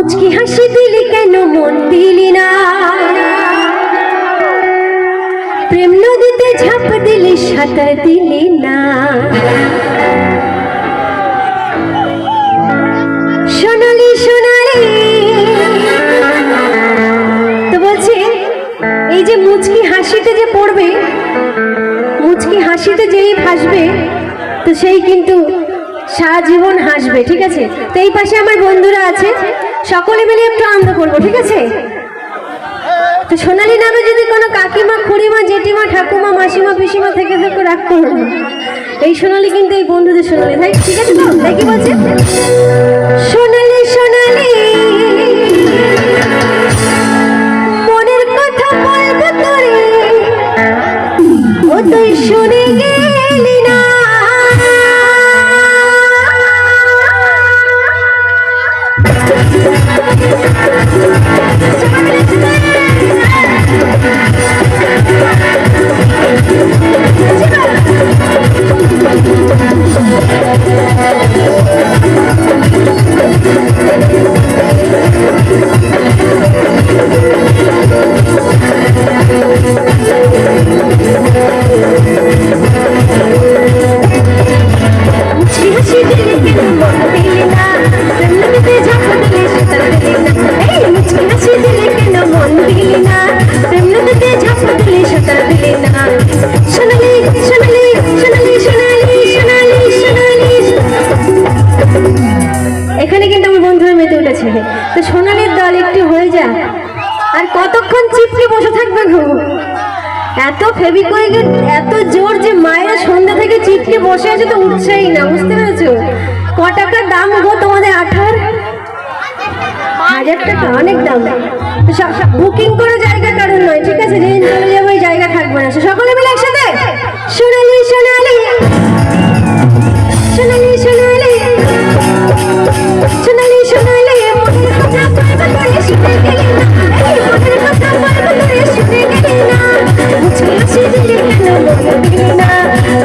মুচকি হাসি দিলি কেন মন দিলি না, প্রেম নদীতে ঝাঁপ দিলি সাঁতার দিলি না। সোনালি সোনালি তো বলছে এই যে মুচকি হাসিতে যে পড়বে, মুচকি হাসিতে যেই হাসবে তো সেই কিন্তু সারা জীবন হাসবে, ঠিক আছে? তো এই পাশে আমার বন্ধুরা আছে, সকলে মিলে একটু আনন্দ করবো, ঠিক আছে? তো সোনালি নামে যদি কোনো কাকিমা, খুড়িমা, জেঠিমা, ঠাকুমা, মাসিমা, পিসিমা থেকে রাগ করবে, এই সোনালি কিন্তু এই বন্ধুদের সোনালি, তাই ঠিক আছে? তো তাই কি বলছে? সোনালি সোনালি মনের কথা বলবো তোরে, ও তুই শুনে গেলি না। এখানে কিন্তু আমার বন্ধুরা মেতে উঠেছে। তো সোনালির দল একটু হয়ে যা, আর কতক্ষণ চিপকে বসে থাকবে গো? এত ফেভিকুইকের এত জোর যে মায়েরা সন্ধ্যা থেকে চিপকে বসে আছে, তো উঠছেই না, বুঝতে পেরেছো? ক টাকার দাম গো তোমাদের? 18,000 টাকা, অনেক দাম। বুকিং করে জায়গা কারণ নয়, ঠিক আছে? যেদিন চলে যাবো ওই জায়গা থাকবে না। সকলে মিলে একসাথে সোনালি সোনালি সোনালি সোনালি সোনালি সোনালি মনের কথা বলবো তোরে শুনে গেলি না, মনের কথা বলবো তোরে শুনে গেলি না। মুচকি হাসি দিলি কেন মন দিলি না,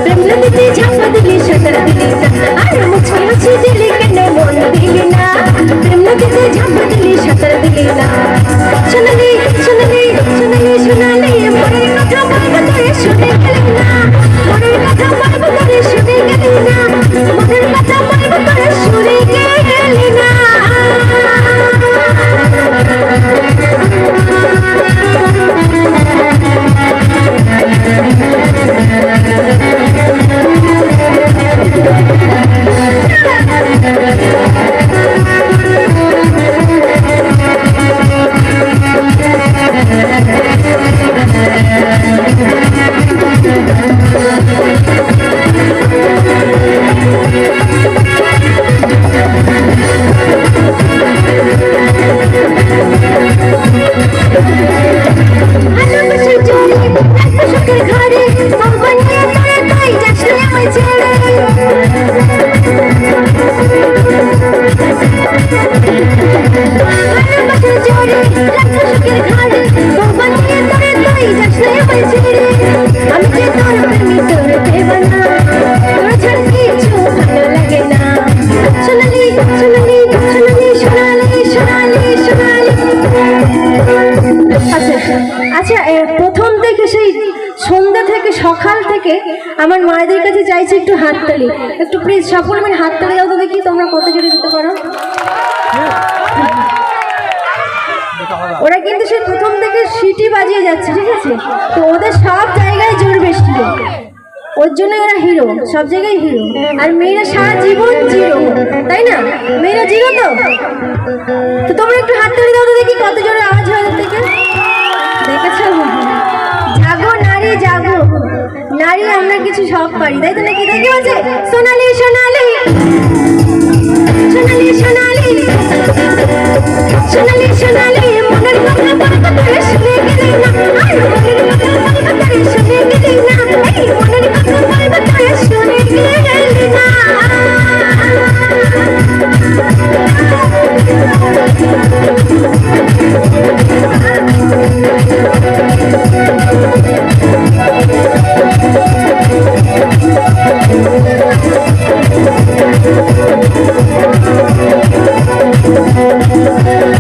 প্রেম নদীতে ঝাঁপ দিলি সাঁতার দিলি না। আর মুচকি হাসি দিলি কেন মন দিলি না, প্রেম নদীতে ঝাঁপ দিলি সাঁতার দিলি না। সোনালি সোনালি সোনালি সোনালি মনের কথা বলবো তোরে শুনে গেলি না, মনের কথা বলবো তোরে শুনে গেলি না, মনের কথা বলবো তোরে শুনে গেলি না। আচ্ছা, প্রথম থেকে সেই সন্ধ্যা থেকে সকাল থেকে আমার মায়েদের কাছে চাইছি একটু হাততালি, একটু প্লিজ সকল মানে হাততালি দাও তো দেখি তোমরা কত জোরে দিতে পারো। ওরা কিন্তু সেই প্রথম থেকে সিটি বাজিয়ে যাচ্ছে, ঠিক আছে? তো ওদের সব জায়গায় জোর বেশি, ওর জন্য এরা হিরো, সব জায়গায় হিরো। আর মেয়েরা সারা জীবন জিরো, তাই না? মেয়েরা জিরো। তো তোমরা একটু হাততালি দাও তো দেখি কত জোরে আওয়াজ হয় ওদের থেকে। দেখেছ? জাগো নারী জাগো, নারী আমরা কিছু সব পারি, তাই তো নাকি? দেখি বলছে সোনালি সোনালি সোনালি সোনালি সোনালি সোনালি মনের কথা বলবো তোরে শুনে গেলি না, মনের কথা বলবো তোরে শুনে গেলি না, মনের কথা বলবো তোরে শুনে গেলি না। Thank you.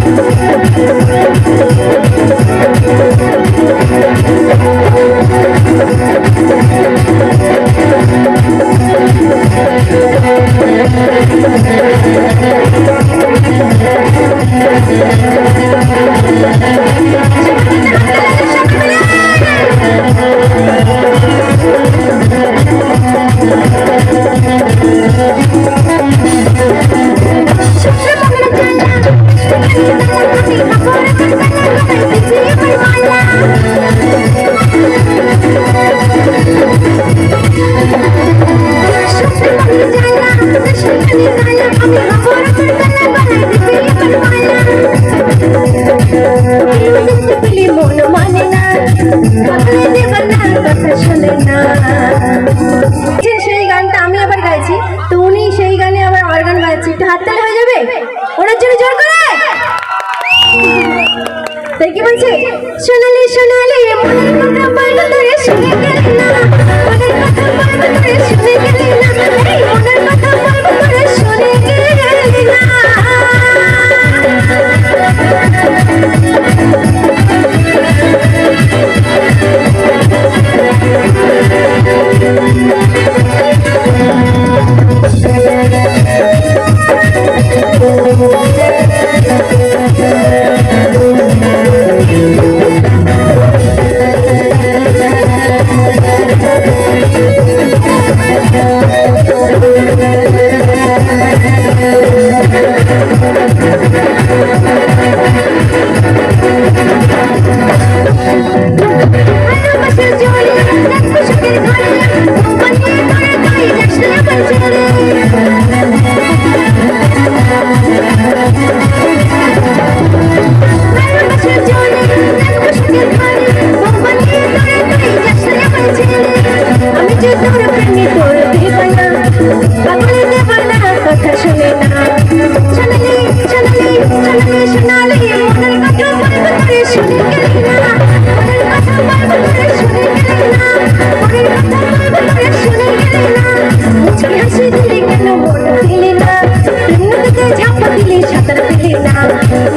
মন মানে না দেবার না কথা শোনে না। সেই গানটা আমি আবার গাইছি, তো উনি সেই গানে আবার অর্গান গাইছি, একটু হাততালি হয়ে যাবে ওনার জন্য জোর করে। তাই কি বলছে, সোনালি সোনালি মনের কথা বলবো তোরে শুনে গেলি না, মনের কথা বলবো তোরে শুনে গেলি না, এই মনের কথা বলবো তোরে শুনে গেলি না।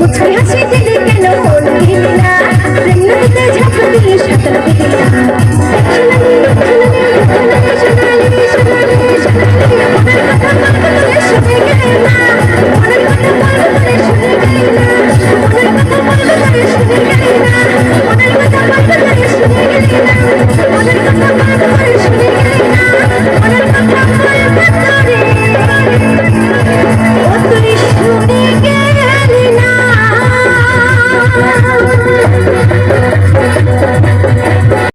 मुझे हंसी दिल के नो दिल ना, प्रेम नदी झाप दिल शतर दिल ना।